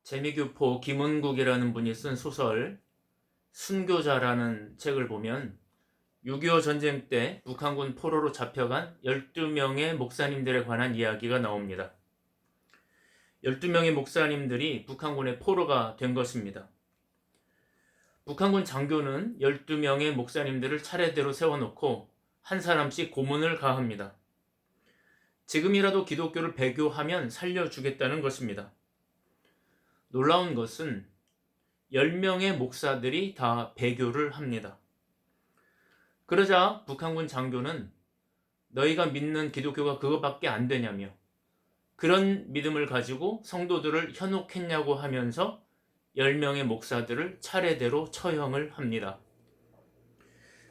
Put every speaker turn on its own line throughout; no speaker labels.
재미교포 김은국이라는 분이 쓴 소설 순교자라는 책을 보면 6.25 전쟁 때 북한군 포로로 잡혀간 12명의 목사님들에 관한 이야기가 나옵니다. 12명의 목사님들이 북한군의 포로가 된 것입니다. 북한군 장교는 12명의 목사님들을 차례대로 세워놓고 한 사람씩 고문을 가합니다. 지금이라도 기독교를 배교하면 살려주겠다는 것입니다. 놀라운 것은 10명의 목사들이 다 배교를 합니다. 그러자 북한군 장교는 너희가 믿는 기독교가 그것밖에 안 되냐며 그런 믿음을 가지고 성도들을 현혹했냐고 하면서 10명의 목사들을 차례대로 처형을 합니다.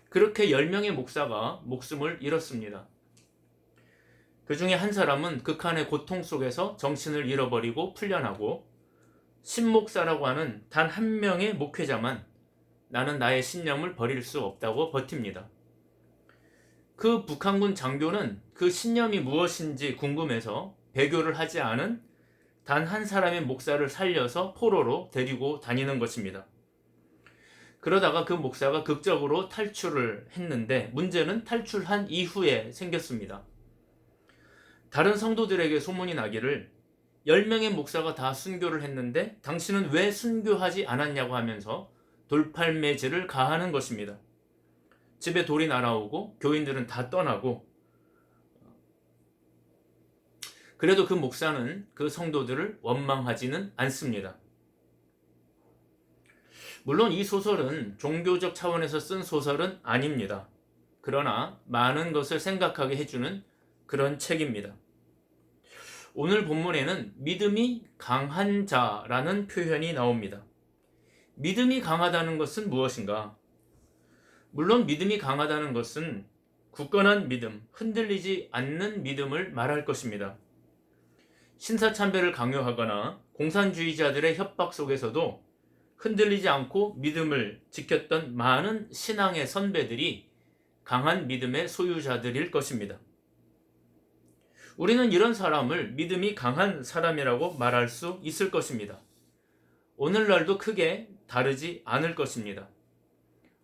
그렇게 10명의 목사가 목숨을 잃었습니다. 그 중에 한 사람은 극한의 고통 속에서 정신을 잃어버리고 풀려나고 신목사라고 하는 단 한 명의 목회자만 나는 나의 신념을 버릴 수 없다고 버팁니다. 그 북한군 장교는 그 신념이 무엇인지 궁금해서 배교를 하지 않은 단 한 사람의 목사를 살려서 포로로 데리고 다니는 것입니다. 그러다가 그 목사가 극적으로 탈출을 했는데 문제는 탈출한 이후에 생겼습니다. 다른 성도들에게 소문이 나기를 10명의 목사가 다 순교를 했는데 당신은 왜 순교하지 않았냐고 하면서 돌팔매질을 가하는 것입니다. 집에 돌이 날아오고 교인들은 다 떠나고 그래도 그 목사는 그 성도들을 원망하지는 않습니다. 물론 이 소설은 종교적 차원에서 쓴 소설은 아닙니다. 그러나 많은 것을 생각하게 해주는 그런 책입니다. 오늘 본문에는 믿음이 강한 자라는 표현이 나옵니다. 믿음이 강하다는 것은 무엇인가? 물론 믿음이 강하다는 것은 굳건한 믿음, 흔들리지 않는 믿음을 말할 것입니다. 신사참배를 강요하거나 공산주의자들의 협박 속에서도 흔들리지 않고 믿음을 지켰던 많은 신앙의 선배들이 강한 믿음의 소유자들일 것입니다. 우리는 이런 사람을 믿음이 강한 사람이라고 말할 수 있을 것입니다. 오늘날도 크게 다르지 않을 것입니다.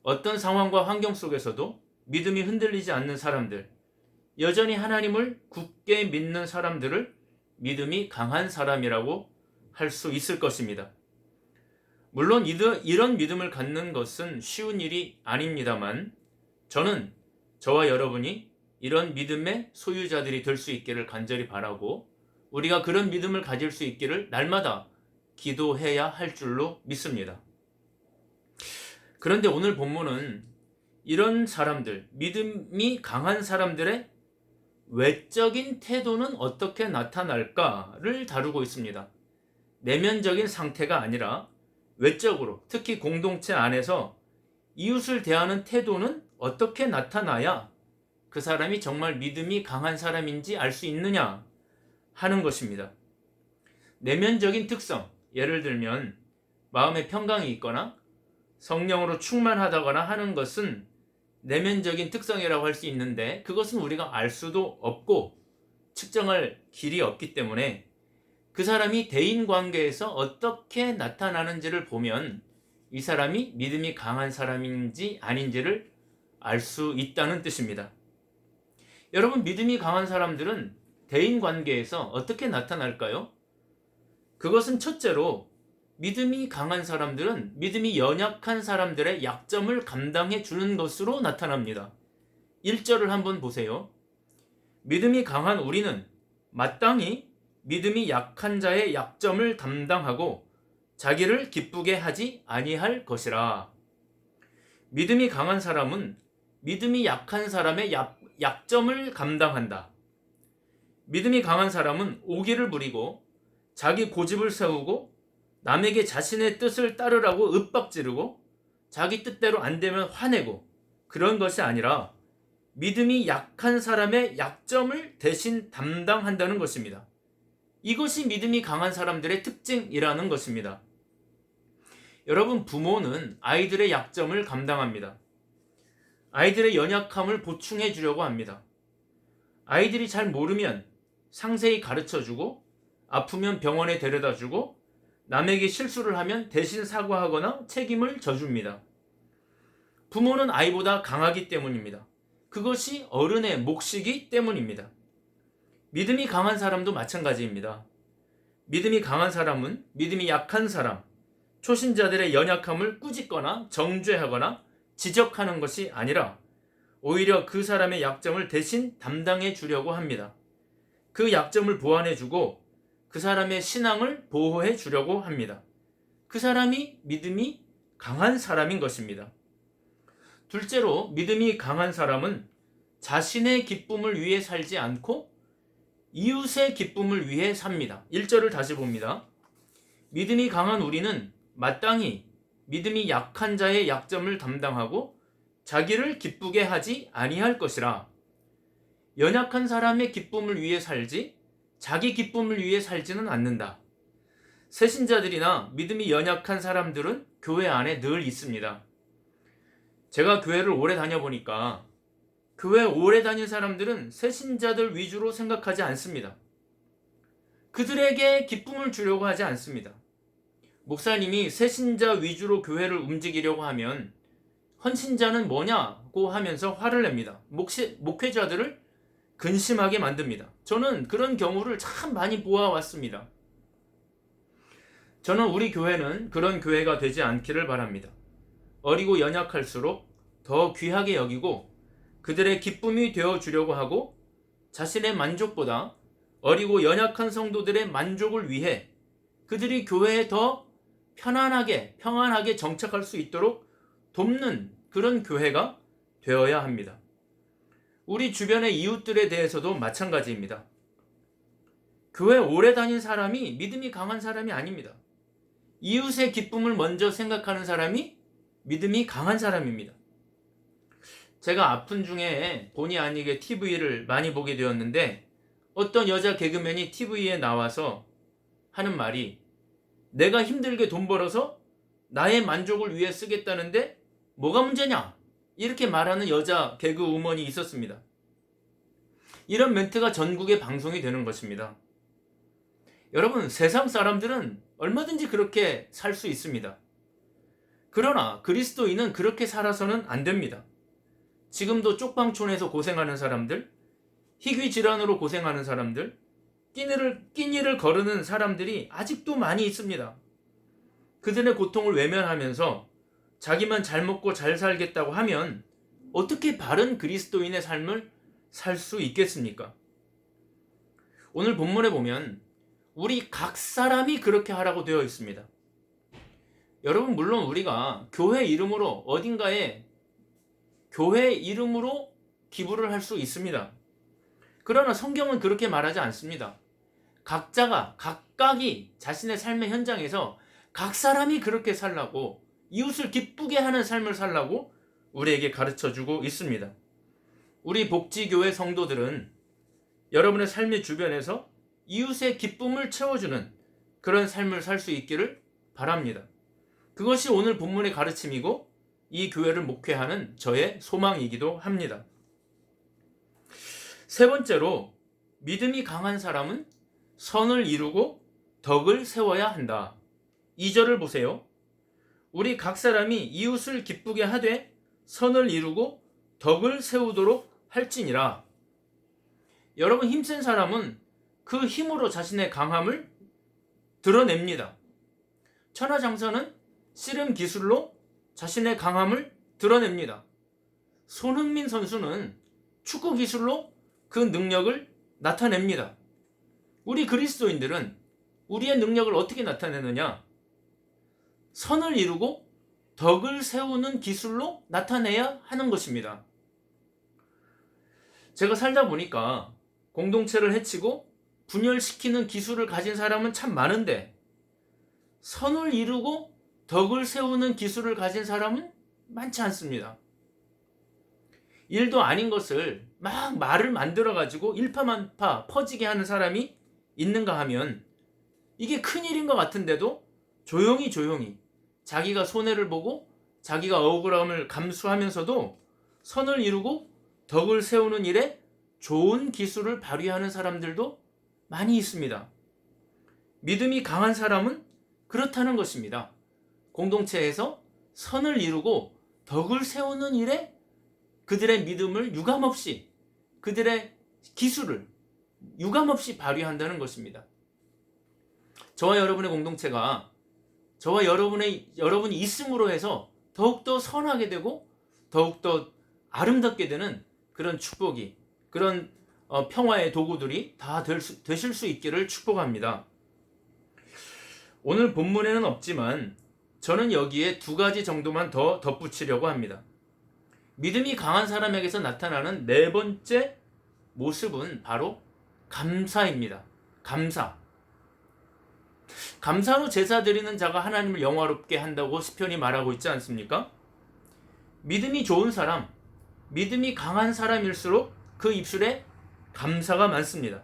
어떤 상황과 환경 속에서도 믿음이 흔들리지 않는 사람들, 여전히 하나님을 굳게 믿는 사람들을 믿음이 강한 사람이라고 할 수 있을 것입니다. 물론 이런 믿음을 갖는 것은 쉬운 일이 아닙니다만 저는 저와 여러분이 이런 믿음의 소유자들이 될 수 있기를 간절히 바라고 우리가 그런 믿음을 가질 수 있기를 날마다 기도해야 할 줄로 믿습니다. 그런데 오늘 본문은 이런 사람들, 믿음이 강한 사람들의 외적인 태도는 어떻게 나타날까를 다루고 있습니다. 내면적인 상태가 아니라 외적으로, 특히 공동체 안에서 이웃을 대하는 태도는 어떻게 나타나야 그 사람이 정말 믿음이 강한 사람인지 알 수 있느냐 하는 것입니다. 내면적인 특성, 예를 들면 마음에 평강이 있거나 성령으로 충만하다거나 하는 것은 내면적인 특성이라고 할 수 있는데 그것은 우리가 알 수도 없고 측정할 길이 없기 때문에 그 사람이 대인관계에서 어떻게 나타나는지를 보면 이 사람이 믿음이 강한 사람인지 아닌지를 알 수 있다는 뜻입니다. 여러분, 믿음이 강한 사람들은 대인관계에서 어떻게 나타날까요? 그것은 첫째로 믿음이 강한 사람들은 믿음이 연약한 사람들의 약점을 감당해 주는 것으로 나타납니다. 1절을 한번 보세요. 믿음이 강한 우리는 마땅히 믿음이 약한 자의 약점을 담당하고 자기를 기쁘게 하지 아니할 것이라. 믿음이 강한 사람은 믿음이 약한 사람의 약점을 감당한다. 믿음이 강한 사람은 오기를 부리고 자기 고집을 세우고 남에게 자신의 뜻을 따르라고 윽박지르고 자기 뜻대로 안 되면 화내고 그런 것이 아니라 믿음이 약한 사람의 약점을 대신 담당한다는 것입니다. 이것이 믿음이 강한 사람들의 특징이라는 것입니다. 여러분, 부모는 아이들의 약점을 감당합니다. 아이들의 연약함을 보충해 주려고 합니다. 아이들이 잘 모르면 상세히 가르쳐주고 아프면 병원에 데려다주고 남에게 실수를 하면 대신 사과하거나 책임을 져줍니다. 부모는 아이보다 강하기 때문입니다. 그것이 어른의 몫이기 때문입니다. 믿음이 강한 사람도 마찬가지입니다. 믿음이 강한 사람은 믿음이 약한 사람, 초신자들의 연약함을 꾸짖거나 정죄하거나 지적하는 것이 아니라 오히려 그 사람의 약점을 대신 담당해 주려고 합니다. 그 약점을 보완해 주고 그 사람의 신앙을 보호해 주려고 합니다. 그 사람이 믿음이 강한 사람인 것입니다. 둘째로 믿음이 강한 사람은 자신의 기쁨을 위해 살지 않고 이웃의 기쁨을 위해 삽니다. 1절을 다시 봅니다. 믿음이 강한 우리는 마땅히 믿음이 약한 자의 약점을 담당하고 자기를 기쁘게 하지 아니할 것이라. 연약한 사람의 기쁨을 위해 살지 자기 기쁨을 위해 살지는 않는다. 새신자들이나 믿음이 연약한 사람들은 교회 안에 늘 있습니다. 제가 교회를 오래 다녀보니까 교회 오래 다닌 사람들은 새신자들 위주로 생각하지 않습니다. 그들에게 기쁨을 주려고 하지 않습니다. 목사님이 새신자 위주로 교회를 움직이려고 하면 헌신자는 뭐냐고 하면서 화를 냅니다. 목회자들을 근심하게 만듭니다. 저는 그런 경우를 참 많이 보아왔습니다. 저는 우리 교회는 그런 교회가 되지 않기를 바랍니다. 어리고 연약할수록 더 귀하게 여기고 그들의 기쁨이 되어주려고 하고 자신의 만족보다 어리고 연약한 성도들의 만족을 위해 그들이 교회에 더 편안하게 정착할 수 있도록 돕는 그런 교회가 되어야 합니다. 우리 주변의 이웃들에 대해서도 마찬가지입니다. 교회 오래 다닌 사람이 믿음이 강한 사람이 아닙니다. 이웃의 기쁨을 먼저 생각하는 사람이 믿음이 강한 사람입니다. 제가 아픈 중에 본의 아니게 TV를 많이 보게 되었는데 어떤 여자 개그맨이 TV에 나와서 하는 말이 내가 힘들게 돈 벌어서 나의 만족을 위해 쓰겠다는데 뭐가 문제냐? 이렇게 말하는 여자 개그우먼이 있었습니다. 이런 멘트가 전국에 방송이 되는 것입니다. 여러분, 세상 사람들은 얼마든지 그렇게 살 수 있습니다. 그러나 그리스도인은 그렇게 살아서는 안 됩니다. 지금도 쪽방촌에서 고생하는 사람들, 희귀 질환으로 고생하는 사람들, 끼니를 거르는 사람들이 아직도 많이 있습니다. 그들의 고통을 외면하면서 자기만 잘 먹고 잘 살겠다고 하면 어떻게 바른 그리스도인의 삶을 살 수 있겠습니까? 오늘 본문에 보면 우리 각 사람이 그렇게 하라고 되어 있습니다. 여러분, 물론 우리가 교회 이름으로 어딘가에 교회 이름으로 기부를 할 수 있습니다. 그러나 성경은 그렇게 말하지 않습니다. 각각이 자신의 삶의 현장에서 각 사람이 그렇게 살라고, 이웃을 기쁘게 하는 삶을 살라고 우리에게 가르쳐주고 있습니다. 우리 복지교회 성도들은 여러분의 삶의 주변에서 이웃의 기쁨을 채워주는 그런 삶을 살 수 있기를 바랍니다. 그것이 오늘 본문의 가르침이고 이 교회를 목회하는 저의 소망이기도 합니다. 세 번째로, 믿음이 강한 사람은 선을 이루고 덕을 세워야 한다. 2절을 보세요. 우리 각 사람이 이웃을 기쁘게 하되 선을 이루고 덕을 세우도록 할지니라. 여러분, 힘센 사람은 그 힘으로 자신의 강함을 드러냅니다. 천하장사는 씨름 기술로 자신의 강함을 드러냅니다. 손흥민 선수는 축구 기술로 그 능력을 나타냅니다. 우리 그리스도인들은 우리의 능력을 어떻게 나타내느냐? 선을 이루고 덕을 세우는 기술로 나타내야 하는 것입니다. 제가 살다 보니까 공동체를 해치고 분열시키는 기술을 가진 사람은 참 많은데 선을 이루고 덕을 세우는 기술을 가진 사람은 많지 않습니다. 일도 아닌 것을 막 말을 만들어가지고 일파만파 퍼지게 하는 사람이 있는가 하면 이게 큰일인 것 같은데도 조용히 자기가 손해를 보고 자기가 억울함을 감수하면서도 선을 이루고 덕을 세우는 일에 좋은 기술을 발휘하는 사람들도 많이 있습니다. 믿음이 강한 사람은 그렇다는 것입니다. 공동체에서 선을 이루고 덕을 세우는 일에 그들의 믿음을 유감없이, 그들의 기술을 유감없이 발휘한다는 것입니다. 저와 여러분의 공동체가 저와 여러분이 있음으로 해서 더욱더 선하게 되고 더욱더 아름답게 되는 그런 축복이, 그런 평화의 도구들이 다 되실 수 있기를 축복합니다. 오늘 본문에는 없지만 저는 여기에 두 가지 정도만 더 덧붙이려고 합니다. 믿음이 강한 사람에게서 나타나는 네 번째 모습은 바로 감사입니다. 감사. 감사로 제사 드리는 자가 하나님을 영화롭게 한다고 시편이 말하고 있지 않습니까? 믿음이 좋은 사람, 믿음이 강한 사람일수록 그 입술에 감사가 많습니다.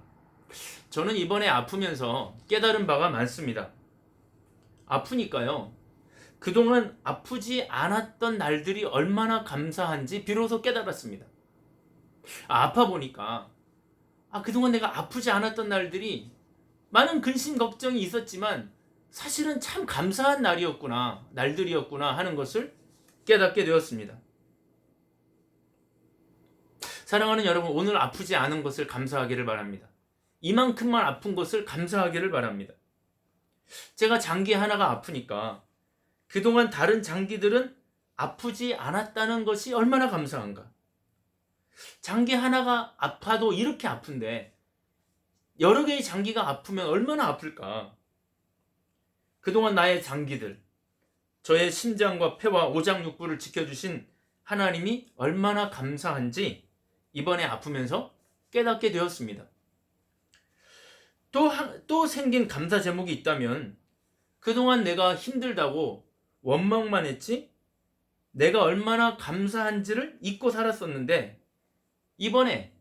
저는 이번에 아프면서 깨달은 바가 많습니다. 아프니까요, 그동안 아프지 않았던 날들이 얼마나 감사한지 비로소 깨달았습니다. 아파 보니까 그동안 내가 아프지 않았던 날들이 많은 근심 걱정이 있었지만 사실은 참 감사한 날들이었구나 하는 것을 깨닫게 되었습니다. 사랑하는 여러분, 오늘 아프지 않은 것을 감사하기를 바랍니다. 이만큼만 아픈 것을 감사하기를 바랍니다. 제가 장기 하나가 아프니까 그동안 다른 장기들은 아프지 않았다는 것이 얼마나 감사한가. 장기 하나가 아파도 이렇게 아픈데 여러 개의 장기가 아프면 얼마나 아플까. 그동안 나의 장기들, 저의 심장과 폐와 오장육부를 지켜주신 하나님이 얼마나 감사한지 이번에 아프면서 깨닫게 되었습니다. 또 생긴 감사 제목이 있다면, 그동안 내가 힘들다고 원망만 했지 내가 얼마나 감사한지를 잊고 살았었는데 이번에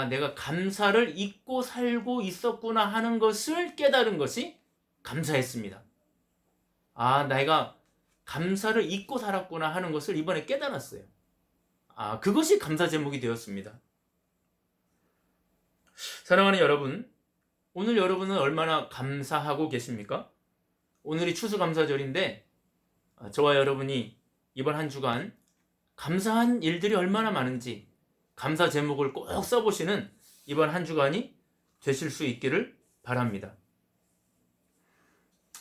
내가 감사를 잊고 살고 있었구나 하는 것을 깨달은 것이 감사했습니다. 내가 감사를 잊고 살았구나 하는 것을 이번에 깨달았어요. 그것이 감사 제목이 되었습니다. 사랑하는 여러분, 오늘 여러분은 얼마나 감사하고 계십니까? 오늘이 추수감사절인데 저와 여러분이 이번 한 주간 감사한 일들이 얼마나 많은지 감사 제목을 꼭 써보시는 이번 한 주간이 되실 수 있기를 바랍니다.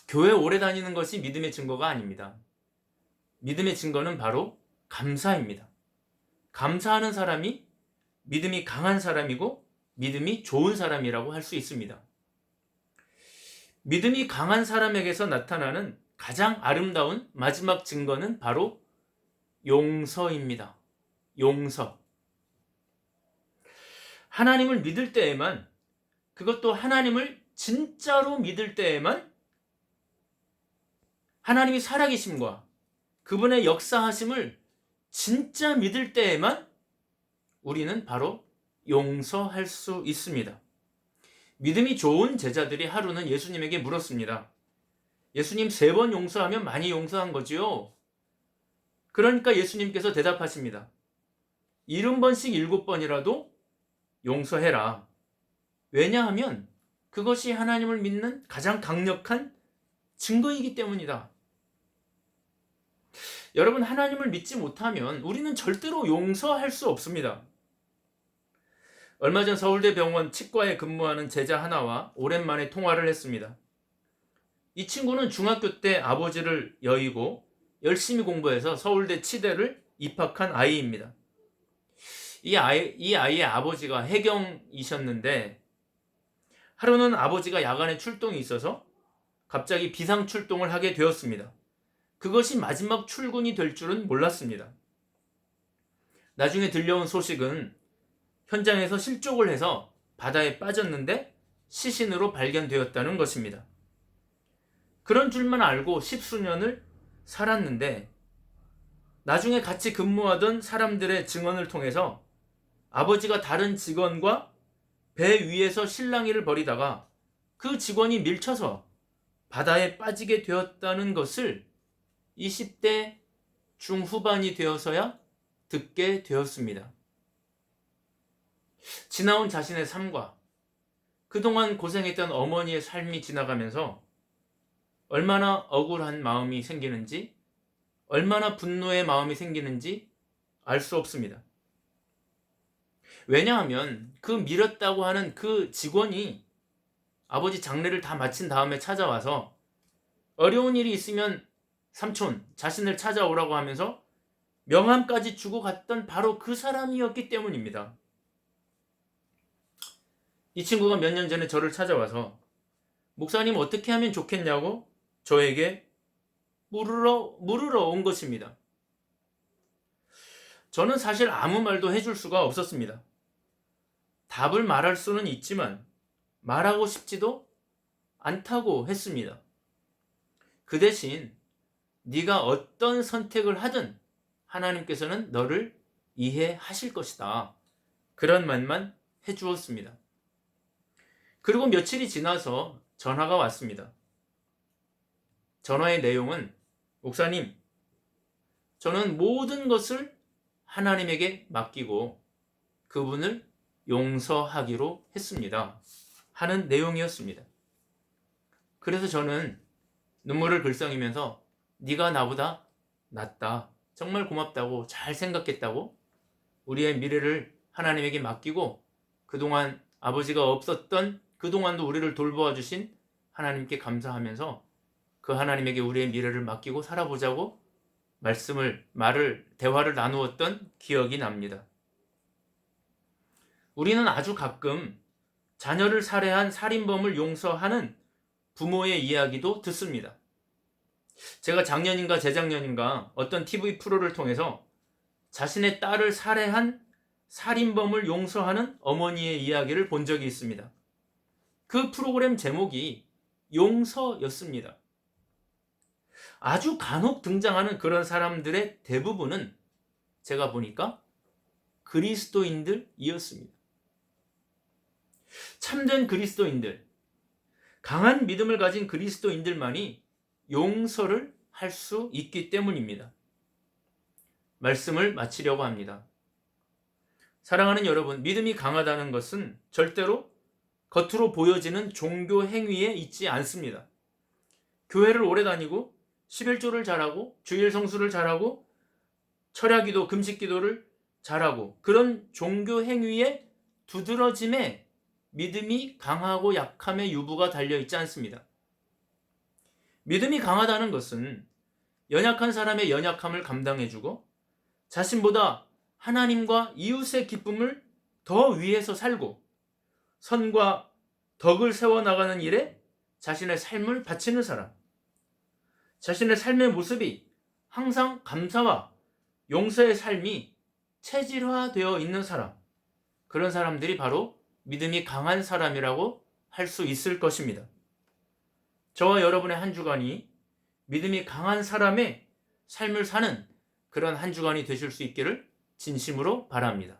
교회 오래 다니는 것이 믿음의 증거가 아닙니다. 믿음의 증거는 바로 감사입니다. 감사하는 사람이 믿음이 강한 사람이고 믿음이 좋은 사람이라고 할 수 있습니다. 믿음이 강한 사람에게서 나타나는 가장 아름다운 마지막 증거는 바로 용서입니다. 용서. 하나님을 믿을 때에만, 그것도 하나님을 진짜로 믿을 때에만 하나님이 살아계심과 그분의 역사하심을 진짜 믿을 때에만 우리는 바로 용서할 수 있습니다. 믿음이 좋은 제자들이 하루는 예수님에게 물었습니다. 예수님, 3번 용서하면 많이 용서한 거지요? 그러니까 예수님께서 대답하십니다. 70번씩 7번이라도 용서해라. 왜냐하면 그것이 하나님을 믿는 가장 강력한 증거이기 때문이다. 여러분, 하나님을 믿지 못하면 우리는 절대로 용서할 수 없습니다. 얼마 전 서울대병원 치과에 근무하는 제자 하나와 오랜만에 통화를 했습니다. 이 친구는 중학교 때 아버지를 여의고 열심히 공부해서 서울대 치대를 입학한 아이입니다. 이 아이의 아버지가 해경이셨는데 하루는 아버지가 야간에 출동이 있어서 갑자기 비상 출동을 하게 되었습니다. 그것이 마지막 출근이 될 줄은 몰랐습니다. 나중에 들려온 소식은 현장에서 실족을 해서 바다에 빠졌는데 시신으로 발견되었다는 것입니다. 그런 줄만 알고 10수년을 살았는데 나중에 같이 근무하던 사람들의 증언을 통해서 아버지가 다른 직원과 배 위에서 실랑이를 벌이다가 그 직원이 밀쳐서 바다에 빠지게 되었다는 것을 20대 중후반이 되어서야 듣게 되었습니다. 지나온 자신의 삶과 그동안 고생했던 어머니의 삶이 지나가면서 얼마나 억울한 마음이 생기는지, 얼마나 분노의 마음이 생기는지 알 수 없습니다. 왜냐하면 그 밀었다고 하는 그 직원이 아버지 장례를 다 마친 다음에 찾아와서 어려운 일이 있으면 삼촌, 자신을 찾아오라고 하면서 명함까지 주고 갔던 바로 그 사람이었기 때문입니다. 이 친구가 몇 년 전에 저를 찾아와서 목사님 어떻게 하면 좋겠냐고 저에게 물으러 온 것입니다. 저는 사실 아무 말도 해줄 수가 없었습니다. 답을 말할 수는 있지만 말하고 싶지도 않다고 했습니다. 그 대신 네가 어떤 선택을 하든 하나님께서는 너를 이해하실 것이다. 그런 말만 해주었습니다. 그리고 며칠이 지나서 전화가 왔습니다. 전화의 내용은 목사님, 저는 모든 것을 하나님에게 맡기고 그분을 용서하기로 했습니다. 하는 내용이었습니다. 그래서 저는 눈물을 글썽이면서 네가 나보다 낫다. 정말 고맙다고, 잘 생각했다고, 우리의 미래를 하나님에게 맡기고 그동안 아버지가 없었던 그동안도 우리를 돌보아 주신 하나님께 감사하면서 그 하나님에게 우리의 미래를 맡기고 살아보자고 대화를 나누었던 기억이 납니다. 우리는 아주 가끔 자녀를 살해한 살인범을 용서하는 부모의 이야기도 듣습니다. 제가 작년인가 재작년인가 어떤 TV 프로를 통해서 자신의 딸을 살해한 살인범을 용서하는 어머니의 이야기를 본 적이 있습니다. 그 프로그램 제목이 용서였습니다. 아주 간혹 등장하는 그런 사람들의 대부분은 제가 보니까 그리스도인들이었습니다. 참된 그리스도인들, 강한 믿음을 가진 그리스도인들만이 용서를 할 수 있기 때문입니다. 말씀을 마치려고 합니다. 사랑하는 여러분, 믿음이 강하다는 것은 절대로 겉으로 보여지는 종교 행위에 있지 않습니다. 교회를 오래 다니고 11조를 잘하고 주일 성수를 잘하고 철야기도 금식기도를 잘하고 그런 종교 행위에 두드러짐에 믿음이 강하고 약함의 유부가 달려있지 않습니다. 믿음이 강하다는 것은 연약한 사람의 연약함을 감당해주고 자신보다 하나님과 이웃의 기쁨을 더 위해서 살고 선과 덕을 세워나가는 일에 자신의 삶을 바치는 사람, 자신의 삶의 모습이 항상 감사와 용서의 삶이 체질화되어 있는 사람, 그런 사람들이 바로 믿음이 강한 사람이라고 할 수 있을 것입니다. 저와 여러분의 한 주간이 믿음이 강한 사람의 삶을 사는 그런 한 주간이 되실 수 있기를 진심으로 바랍니다.